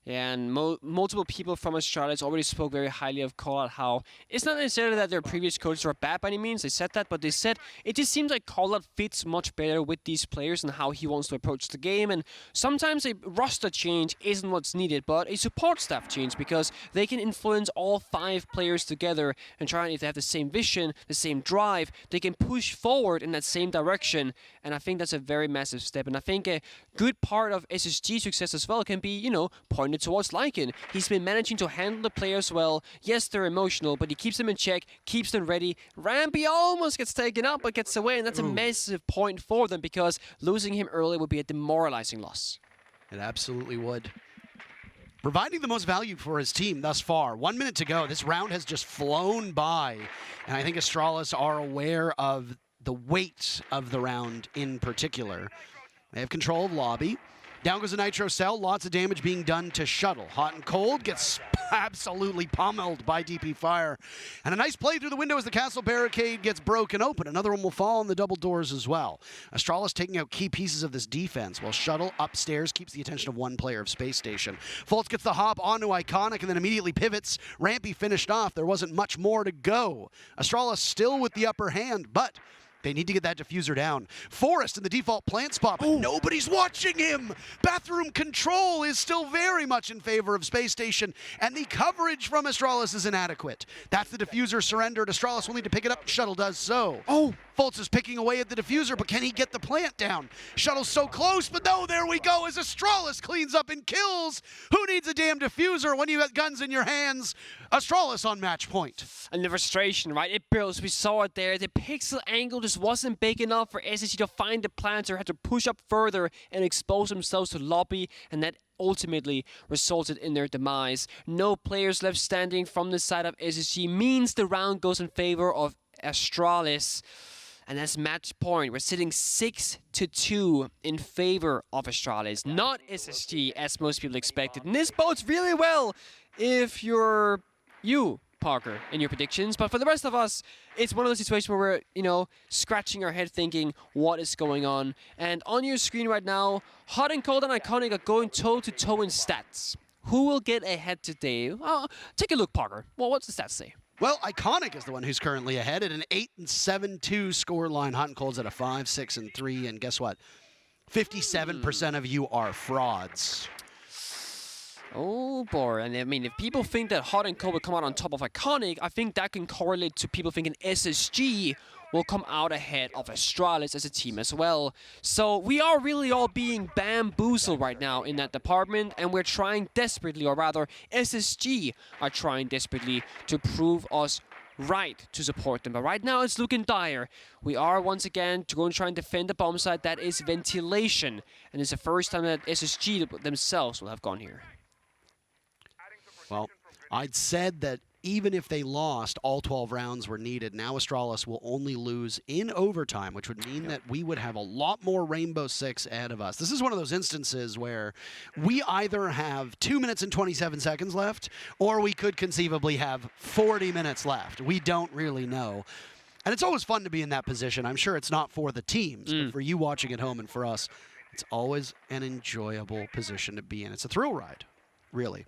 And multiple people from Astralis already spoke very highly of Callout, how it's not necessarily that their previous coaches were bad by any means, they said that, but they said it just seems like Callout fits much better with these players and how he wants to approach the game. And sometimes a roster change isn't what's needed, but a support staff change, because they can influence all 5 players together and try, and if they have the same vision, the same drive, they can push forward in that same direction. And I think that's a very massive step. And I think a good part of SSG's success as well can be, pointed towards Lycan. He's been managing to handle the players well. Yes, they're emotional, but he keeps them in check, keeps them ready. Rampy almost gets taken out, but gets away, and that's a massive point for them, because losing him early would be a demoralizing loss. It absolutely would. Providing the most value for his team thus far. 1 minute to go. This round has just flown by, and I think Astralis are aware of the weight of the round in particular. They have control of lobby. Down goes a Nitro Cell, lots of damage being done to Shuttle. Hot and Cold gets absolutely pummeled by DP Fire. And a nice play through the window as the castle barricade gets broken open. Another one will fall on the double doors as well. Astralis taking out key pieces of this defense, while Shuttle upstairs keeps the attention of one player of Space Station. Fultz gets the hop onto Iconic and then immediately pivots. Rampy finished off. There wasn't much more to go. Astralis still with the upper hand, but they need to get that diffuser down. Forrest in the default plant spot, but nobody's watching him. Bathroom control is still very much in favor of Space Station, and the coverage from Astralis is inadequate. That's the diffuser surrendered. Astralis will need to pick it up. Shuttle does so. Fultz is picking away at the diffuser, but can he get the plant down? Shuttle's so close, but no, there we go as Astralis cleans up and kills. Who needs a damn diffuser when you got guns in your hands? Astralis on match point. And the frustration, right? It builds. We saw it there. The pixel angle just wasn't big enough for SSG to find the planter, had to push up further and expose themselves to lobby, and that ultimately resulted in their demise. No players left standing from the side of SSG means the round goes in favor of Astralis. And that's match point. We're sitting 6-2 in favor of Astralis, not SSG, as most people expected. And this bodes really well if you're Parker, in your predictions. But for the rest of us, it's one of those situations where we're, scratching our head thinking, what is going on? And on your screen right now, Hot and Cold and Iconic are going toe-to-toe in stats. Who will get ahead today? Take a look, Parker. Well, what's the stats say? Well, Iconic is the one who's currently ahead at an 8-7-2 scoreline. Hot and Cold's at a 5-6-3, and guess what? 57% of you are frauds. Oh boy, and I mean, if people think that Hot and Cold will come out on top of Iconic, I think that can correlate to people thinking SSG will come out ahead of Astralis as a team as well. So we are really all being bamboozled right now in that department, and we're trying desperately, or rather SSG are trying desperately to prove us right to support them. But right now it's looking dire. We are once again going to try and defend the bomb site that is ventilation, and it's the first time that SSG themselves will have gone here. Well, I'd said that even if they lost, all 12 rounds were needed. Now Astralis will only lose in overtime, which would mean that we would have a lot more Rainbow Six ahead of us. This is one of those instances where we either have 2 minutes and 27 seconds left, or we could conceivably have 40 minutes left. We don't really know. And it's always fun to be in that position. I'm sure it's not for the teams, but for you watching at home and for us, it's always an enjoyable position to be in. It's a thrill ride, really.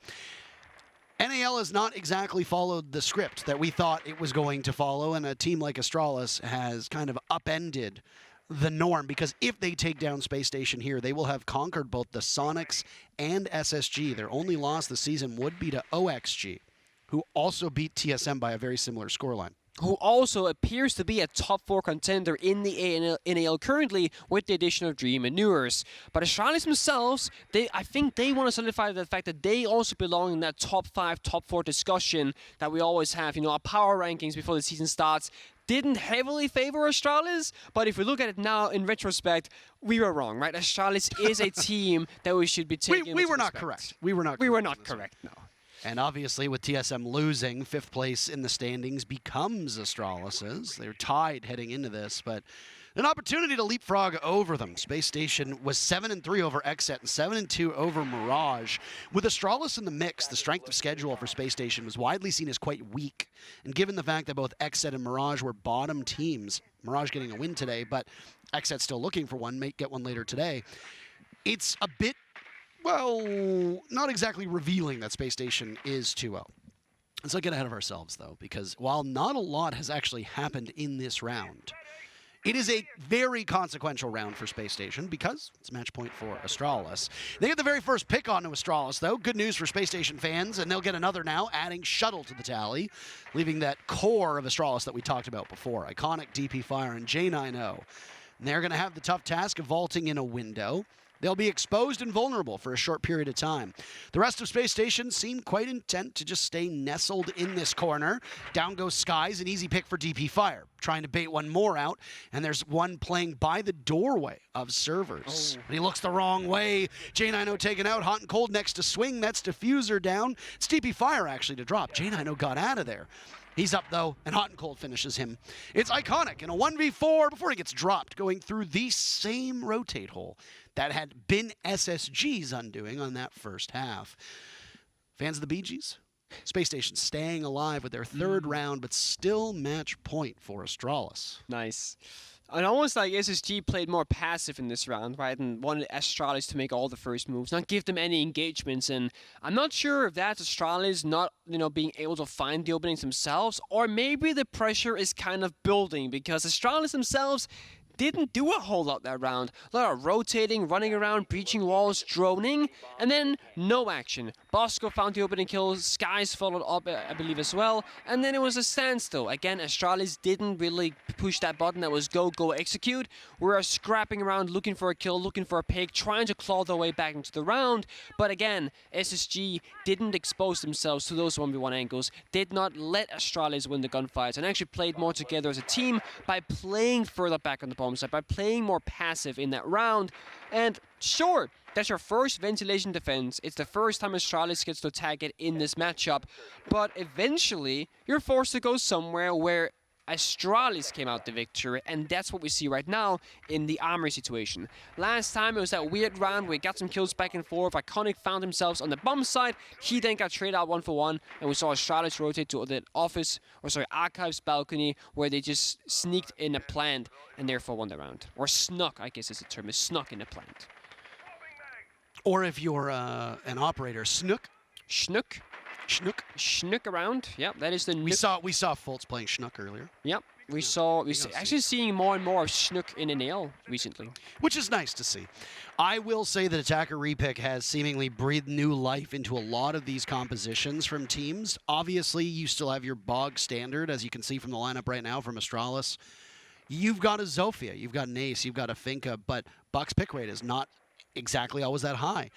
NAL has not exactly followed the script that we thought it was going to follow, and a team like Astralis has kind of upended the norm, because if they take down Spacestation here, they will have conquered both the Sonics and SSG. Their only loss this season would be to OXG, who also beat TSM by a very similar scoreline. Who also appears to be a top 4 contender in the NAL currently with the addition of Dream and Newers. But Astralis themselves, I think they want to solidify the fact that they also belong in that top 5, top 4 discussion that we always have. Our power rankings before the season starts didn't heavily favor Astralis, but if we look at it now in retrospect, we were wrong, right? Astralis is a team that we should be taking. We were not correct. We were not correct, no. And obviously, with TSM losing, 5th place in the standings becomes Astralis's. They're tied heading into this, but an opportunity to leapfrog over them. Spacestation was 7-3 over XSET and 7-2 over Mirage. With Astralis in the mix, the strength of schedule for Spacestation was widely seen as quite weak. And given the fact that both XSET and Mirage were bottom teams, Mirage getting a win today, but XSET still looking for one, may get one later today, it's a bit, well, not exactly revealing that Spacestation is 2-0. Let's not get ahead of ourselves, though, because while not a lot has actually happened in this round, it is a very consequential round for Spacestation because it's match point for Astralis. They get the very first pick onto Astralis, though. Good news for Spacestation fans, and they'll get another now, adding Shuttle to the tally, leaving that core of Astralis that we talked about before. Iconic, DP Fire, and J90. And they're going to have the tough task of vaulting in a window. They'll be exposed and vulnerable for a short period of time. The rest of Spacestation seem quite intent to just stay nestled in this corner. Down goes Skies, an easy pick for DP Fire, trying to bait one more out, and there's one playing by the doorway of servers. And he looks the wrong way. J90 taken out, Hot and Cold next to Swing, that's Diffuser down. It's DP Fire actually to drop. J90 got out of there. He's up, though, and Hot and Cold finishes him. It's Iconic in a 1v4 before he gets dropped, going through the same rotate hole that had been SSG's undoing on that first half. Fans of the Bee Gees? Spacestation staying alive with their 3rd round, but still match point for Astralis. Nice. And almost like SSG played more passive in this round, right? And wanted Astralis to make all the first moves, not give them any engagements. And I'm not sure if that's Astralis not, being able to find the openings themselves, or maybe the pressure is kind of building because Astralis themselves didn't do a whole lot that round. A lot of rotating, running around, breaching walls, droning, and then no action. Bosco found the opening kill, Skies followed up, I believe, as well, and then it was a standstill. Again, Astralis didn't really push that button that was go, execute. We were scrapping around, looking for a kill, looking for a pick, trying to claw their way back into the round, but again, SSG didn't expose themselves to those 1v1 angles, did not let Astralis win the gunfights, and actually played more together as a team by playing further back on the bomb side, by playing more passive in that round. And sure, that's your first ventilation defense. It's the first time Astralis gets to attack it in this matchup, but eventually you're forced to go somewhere where Astralis came out the victor, and that's what we see right now in the armory situation. Last time it was that weird round where we got some kills back and forth. Iconic found themselves on the bomb side. He then got traded out 1-for-1, and we saw Astralis rotate to the archives balcony, where they just sneaked in a plant and therefore won the round. Or snuck, I guess is the term, is snuck in a plant. Or if you're an operator, snook. Schnook. Schnook. Schnook around. Yep, that is the We saw Fultz playing Schnook earlier. Yep. We're actually seeing more and more of Schnook in NAL recently. Which is nice to see. I will say that Attacker Repick has seemingly breathed new life into a lot of these compositions from teams. Obviously, you still have your bog standard, as you can see from the lineup right now from Astralis. You've got a Zofia, you've got an Ace, you've got a Finka, but Buck's pick rate is not exactly always that high.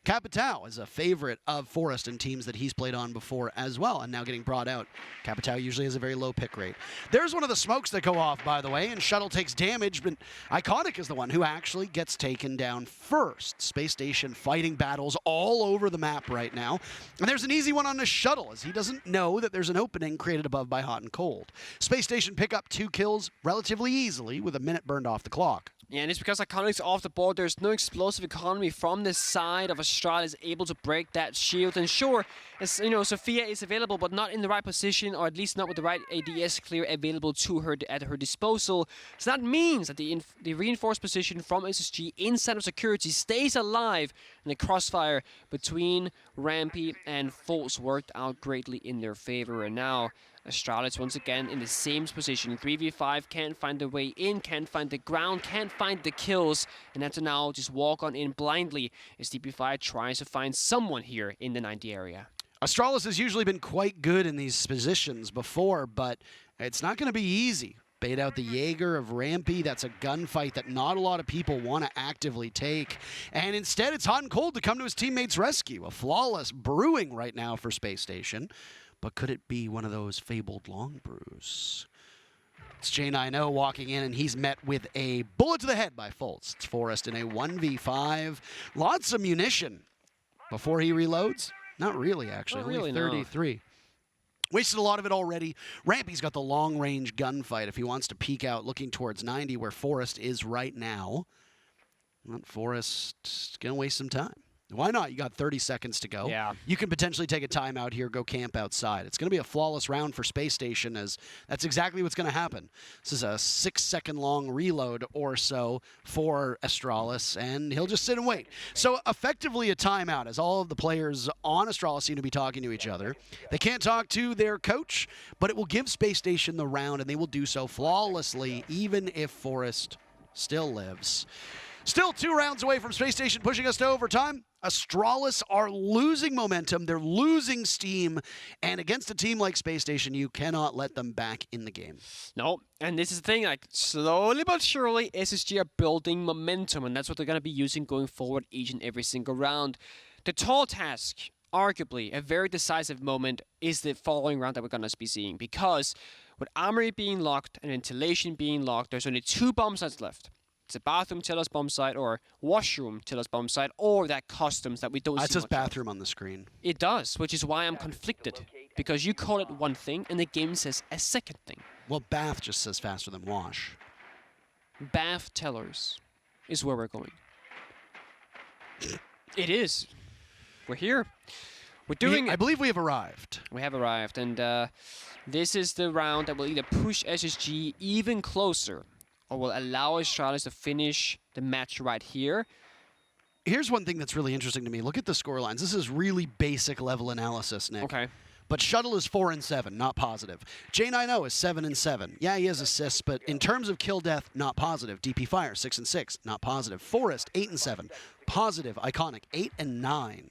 Capitao is a favorite of Forest and teams that he's played on before as well, and now getting brought out. Capitao usually has a very low pick rate. There's one of the smokes that go off, by the way, and Shuttle takes damage, but Iconic is the one who actually gets taken down first. Space Station fighting battles all over the map right now, and there's an easy one on the Shuttle, as he doesn't know that there's an opening created above by Hot and Cold. Space Station pick up 2 kills relatively easily with a minute burned off the clock. Yeah, and it's because Iconic's off the board. There's no explosive economy from the side of Astralis able to break that shield. And sure, as you know, Sophia is available, but not in the right position, or at least not with the right ADS clear available to her at her disposal. So that means that the reinforced position from SSG inside of security stays alive, and the crossfire between Rampy and Fultz worked out greatly in their favor. And now Astralis once again in the same position. 3v5, can't find the way in, can't find the ground, can't find the kills, and have to now just walk on in blindly as DP5 tries to find someone here in the 90 area. Astralis has usually been quite good in these positions before, but it's not going to be easy. Bait out the Jaeger of Rampy. That's a gunfight that not a lot of people want to actively take. And instead, it's Hot and Cold to come to his teammate's rescue. A flawless brewing right now for Space Station. But could it be one of those fabled long brews? It's J9O walking in, and he's met with a bullet to the head by Fultz. It's Forest in a 1v5. Lots of munition. Before he reloads? Not really, actually. Not really, only 33. No. Wasted a lot of it already. Rampy's got the long-range gunfight if he wants to peek out looking towards 90, where Forest is right now. Well, Forest's going to waste some time. Why not? You got 30 seconds to go. Yeah. You can potentially take a timeout here, go camp outside. It's going to be a flawless round for Space Station, as that's exactly what's going to happen. This is a 6-second long reload or so for Astralis, and he'll just sit and wait. So effectively a timeout, as all of the players on Astralis seem to be talking to each other. They can't talk to their coach, but it will give Space Station the round, and they will do so flawlessly, even if Forest still lives. Still 2 rounds away from Space Station, pushing us to overtime. Astralis are losing momentum. They're losing steam. And against a team like Space Station, you cannot let them back in the game. No, and this is the thing, like, slowly but surely, SSG are building momentum, and that's what they're going to be using going forward each and every single round. The tall task, arguably, a very decisive moment, is the following round that we're going to be seeing. Because with Armory being locked and Ventilation being locked, there's only 2 bomb sites left. It's a bathroom till us bomb site, or washroom till us bomb site, or that customs that we don't see. It says bathroom on the screen. It does, which is why I'm conflicted. Because you call it one thing, and the game says a second thing. Well, bath just says faster than wash. Bath tellers is where we're going. It is. We're here. We're doing it. I believe we have arrived. We have arrived, and this is the round that will either push SSG even closer, or will allow Astralis to finish the match right here. Here's one thing that's really interesting to me. Look at the scorelines. This is really basic level analysis, Nick. Okay. But Shuttle is 4-7, not positive. J9O is 7-7. Yeah, he has assists, but in terms of kill death, not positive. DP Fire 6-6, not positive. Forest 8-7, positive. Iconic 8-9.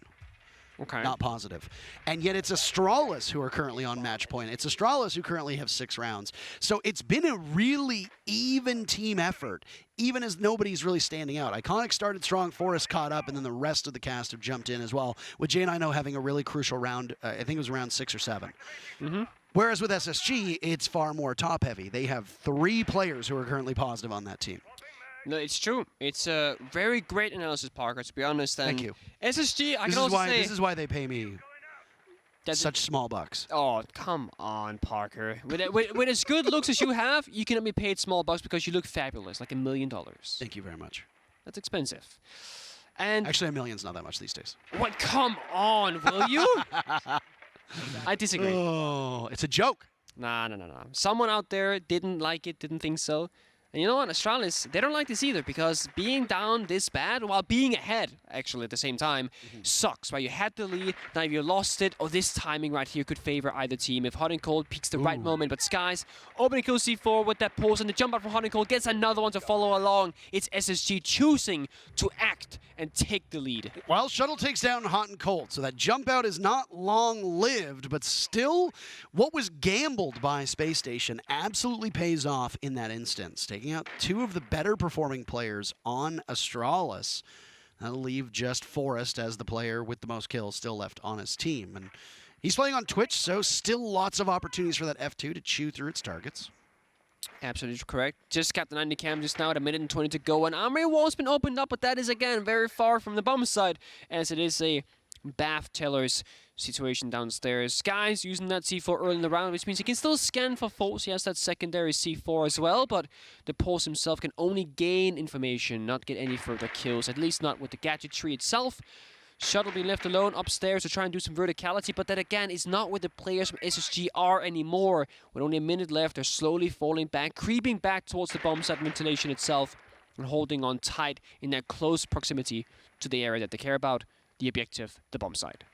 Okay. Not positive. And yet it's Astralis who are currently on match point. It's Astralis who currently have 6 rounds. So it's been a really even team effort, even as nobody's really standing out. Iconic started strong, Forest caught up, and then the rest of the cast have jumped in as well, with J9O having a really crucial round. I think it was around 6 or 7. Mm-hmm. Whereas with SSG, it's far more top-heavy. They have 3 players who are currently positive on that team. No, it's true. It's a very great analysis, Parker, to be honest. And Thank you. SSG, I can also say... This is why they pay me Such small bucks. Oh, come on, Parker. With as good looks as you have, you cannot be paid small bucks because you look fabulous, like $1 million. Thank you very much. That's expensive. And actually, $1 million's not that much these days. What? Come on, will you? I disagree. Oh, it's a joke. Nah. Someone out there didn't like it, didn't think so. And you know what, Astralis, they don't like this either because being down this bad while being ahead, actually, at the same time, sucks, right? You had the lead, now you lost it. Oh, this timing right here could favor either team if Hot and Cold peaks the right moment. But Skies, opening kill C4 with that pulse and the jump out from Hot and Cold gets another one to follow along. It's SSG choosing to act and take the lead. Well, Shuttle takes down Hot and Cold, so that jump out is not long-lived, but still, what was gambled by Spacestation absolutely pays off in that instance. Taking out two of the better performing players on Astralis. That'll leave just Forrest as the player with the most kills still left on his team. And he's playing on Twitch, so still lots of opportunities for that F2 to chew through its targets. Absolutely correct. Just got the 90 cam just now at 1:20 to go, and Armory Wall's been opened up, but that is, again, very far from the bomb side, as it is a Bath Teller's situation downstairs. Skies using that C4 early in the round, which means he can still scan for faults. He has that secondary C4 as well, but the Pulse himself can only gain information, not get any further kills, at least not with the gadgetry itself. Shuttle being left alone upstairs to try and do some verticality, but that again is not where the players from SSG are anymore. With only a minute left, they're slowly falling back, creeping back towards the bomb site ventilation itself, and holding on tight in that close proximity to the area that they care about, the objective, the bomb site.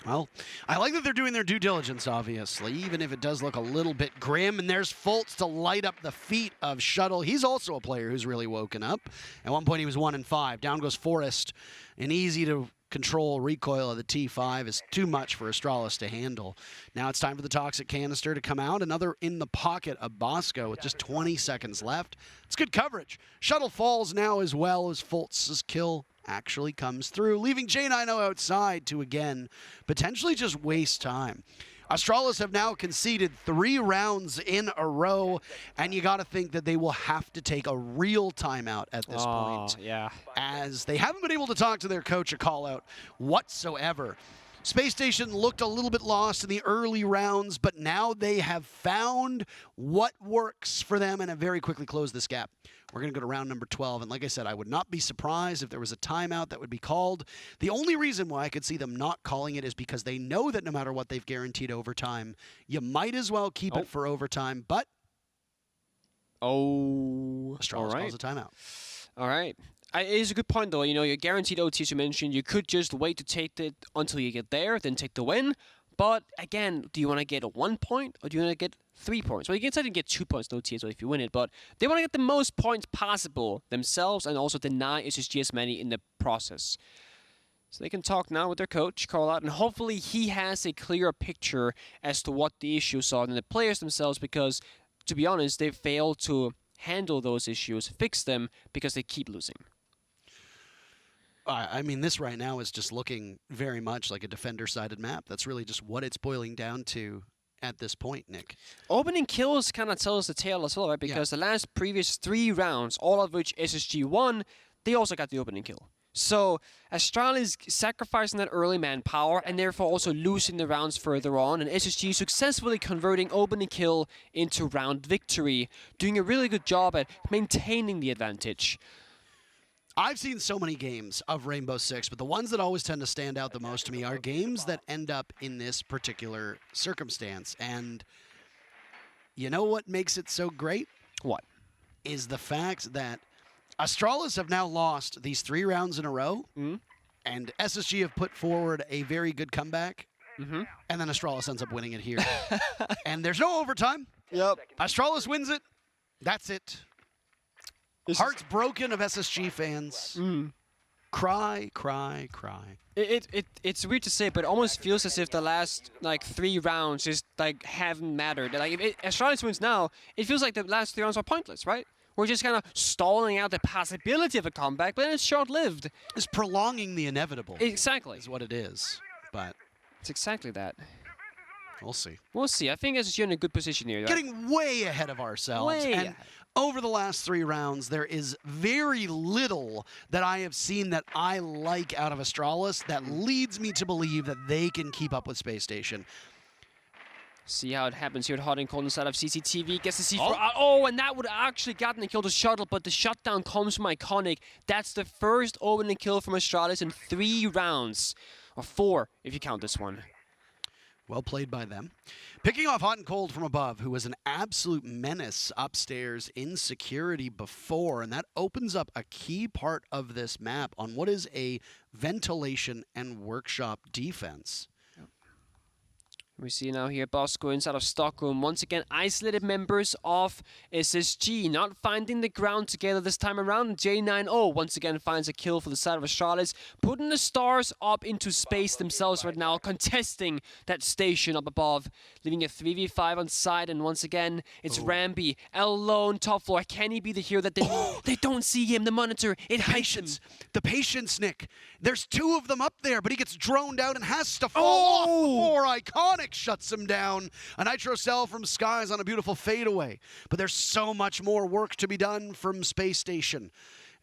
Well, I like that they're doing their due diligence, obviously, even if it does look a little bit grim. And there's Fultz to light up the feet of Shuttle. He's also a player who's really woken up. At one point, he was 1-5. Down goes Forrest. An easy-to-control recoil of the T5 is too much for Astralis to handle. Now it's time for the Toxic Canister to come out. Another in the pocket of Bosco with just 20 seconds left. It's good coverage. Shuttle falls now as well as Fultz's kill actually comes through, leaving J90 outside to, again, potentially just waste time. Astralis have now conceded 3 rounds in a row, and you got to think that they will have to take a real timeout at this point. Yeah. As they haven't been able to talk to their coach a call-out whatsoever. Spacestation looked a little bit lost in the early rounds, but now they have found what works for them and have very quickly closed this gap. We're going to go to round number 12, and like I said, I would not be surprised if there was a timeout that would be called. The only reason why I could see them not calling it is because they know that no matter what they've guaranteed overtime, you might as well keep it for overtime, but Astralis calls a timeout. All right. It is a good point, though. You know, your guaranteed OT, as you mentioned, you could just wait to take it until you get there, then take the win. But again, do you want to get 1 point or do you want to get 3 points? Well, you can certainly get 2 points in OT as well if you win it, but they want to get the most points possible themselves and also deny SSG as many in the process. So they can talk now with their coach, call out, and hopefully he has a clearer picture as to what the issues are than the players themselves, because, to be honest, they fail to handle those issues, fix them, because they keep losing. I mean, this right now is just looking very much like a defender-sided map. That's really just what it's boiling down to at this point, Nick. Opening kills kind of tell us the tale as well, right? Because the previous 3 rounds, all of which SSG won, they also got the opening kill. So Astralis sacrificing that early manpower and therefore also losing the rounds further on, and SSG successfully converting opening kill into round victory, doing a really good job at maintaining the advantage. I've seen so many games of Rainbow Six, but the ones that always tend to stand out the most to me are games that end up in this particular circumstance. And you know what makes it so great? What? Is the fact that Astralis have now lost these 3 rounds in a row, and SSG have put forward a very good comeback, and then Astralis ends up winning it here. And there's no overtime. Yep. Astralis wins it. That's it. Hearts broken of SSG fans. Cry, cry, cry. It's weird to say, but it almost feels as if the last 3 rounds just haven't mattered. Like if Astralis wins now, it feels like the last 3 rounds are pointless, right? We're just kind of stalling out the possibility of a comeback, but then it's short-lived. It's prolonging the inevitable. Exactly. Is what it is. But it's exactly that. We'll see. We'll see. I think SSG in a good position here. Right? Getting way ahead of ourselves. Way and ahead. over the last 3 rounds, there is very little that I have seen that I like out of Astralis that leads me to believe that they can keep up with Spacestation. See how it happens here at Hot and Cold inside of CCTV. Gets the C4 out. Oh, and that would have actually gotten the kill to Shuttle, but the shutdown comes from Iconic. That's the first opening kill from Astralis in 3 rounds. Or 4, if you count this one. Well played by them. Picking off Hot and Cold from above, who was an absolute menace upstairs in security before, and that opens up a key part of this map on what is a ventilation and workshop defense. We see now here Bosco inside of Stockholm. Once again, isolated members of SSG not finding the ground together this time around. J90 once again finds a kill for the side of Astralis, putting the stars up into space themselves right now, contesting that station up above, leaving a 3v5 on side. And once again, it's Ramby alone top floor. Can he be the hero that they don't see him? The monitor, it hides him. The patience, Nick. There's 2 of them up there, but he gets droned out and has to fall off before Iconic shuts him down. A nitro cell from Skies on a beautiful fadeaway. But there's so much more work to be done from Space Station.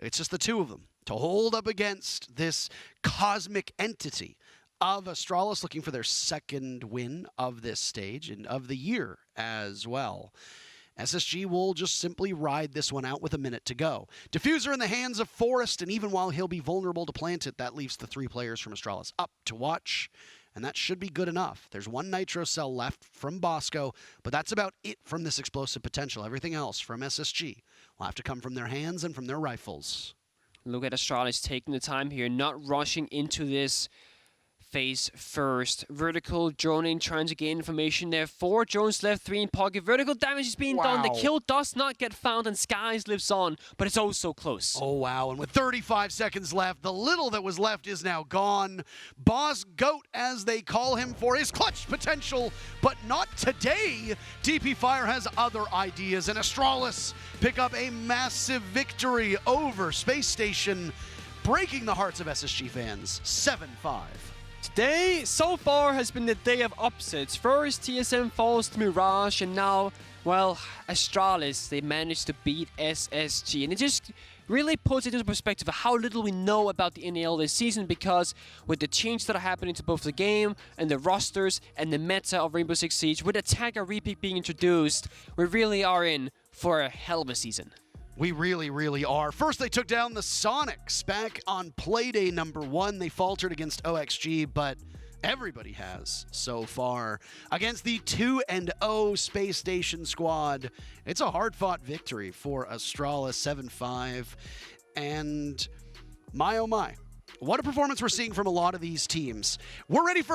It's just the 2 of them to hold up against this cosmic entity of Astralis, looking for their 2nd win of this stage and of the year as well. SSG will just simply ride this one out with a minute to go. Diffuser in the hands of Forrest, and even while he'll be vulnerable to plant it, that leaves the 3 players from Astralis up to watch, and that should be good enough. There's 1 nitro cell left from Bosco, but that's about it from this explosive potential. Everything else from SSG will have to come from their hands and from their rifles. Look at Astralis taking the time here, not rushing into this phase first. Vertical droning, trying to gain information there. 4 drones left, 3 in pocket. Vertical damage is being done. The kill does not get found, and Skies lives on, but it's oh so close. Oh, wow. And with 35 seconds left, the little that was left is now gone. Boss Goat, as they call him, for his clutch potential, but not today. DP Fire has other ideas, and Astralis pick up a massive victory over Space Station, breaking the hearts of SSG fans, 7-5. Today, so far, has been the day of upsets. First, TSM falls to Mirage, and now, well, Astralis, they managed to beat SSG. And it just really puts it into perspective of how little we know about the NAL this season, because with the changes that are happening to both the game and the rosters and the meta of Rainbow Six Siege, with Attacker Repeat being introduced, we really are in for a hell of a season. We really, really are. First, they took down the Sonics back on Playday #1. They faltered against OXG, but everybody has so far. Against the 2-0 Space Station squad, it's a hard-fought victory for Astralis, 7-5. And my, oh my, what a performance we're seeing from a lot of these teams. We're ready for a